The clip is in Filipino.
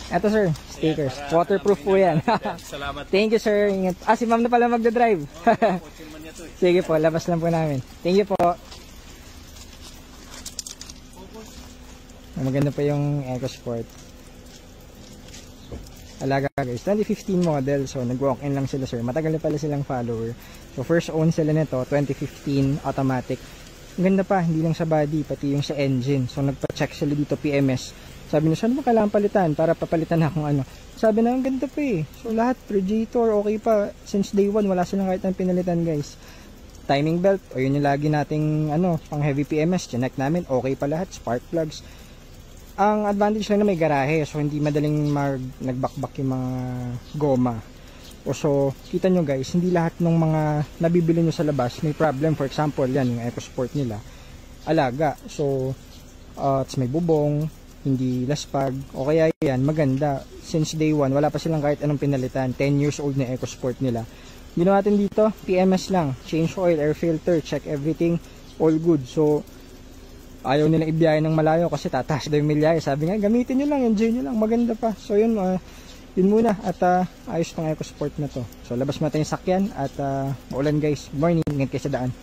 Eto sir, stickers. Ayan, Waterproof po yan. Salamat. Thank you sir. Ingat. Si ma'am na pala magdadrive. Sige po, labas lang po namin. Thank you po. Maganda pa yung EcoSport. Alaga guys, 2015 model. So nag-walk-in lang sila sir. Matagal na pala silang follower. So first own sila nito, 2015 automatic. Ang ganda pa, hindi lang sa body, pati yung sa engine. So nagpa-check sila dito PMS. Sabi na, saan mo kailangan palitan para papalitan na kung ano. Sabi na, ang ganda pa eh. So lahat, radiator, okay pa. Since day 1, wala silang kahit ng pinalitan guys. Timing belt, o yun yung lagi nating pang heavy PMS. Chinek namin, okay pa lahat. Spark plugs. Ang advantage lang na may garahe, so hindi madaling nagbakbak yung mga goma. O so, kita nyo guys, hindi lahat ng mga nabibili nyo sa labas may problem. For example, yan, yung EcoSport nila. Alaga. So, may bubong, hindi laspag, o kaya yan, maganda. Since day 1, wala pa silang kahit anong pinalitan. 10 years old na EcoSport nila. Ginawa natin dito, PMS lang. Change oil, air filter, check everything, all good. So, ayaw nila ibiyahe ng malayo kasi tataas daw yung milyahe. Sabi nga, gamitin nyo lang, enjoy nyo lang, maganda pa. So yun, yun muna. At ayos tong EcoSport na to. So labas mo natin yung sakyan at maulan guys. Good morning, ingat kayo sa daan.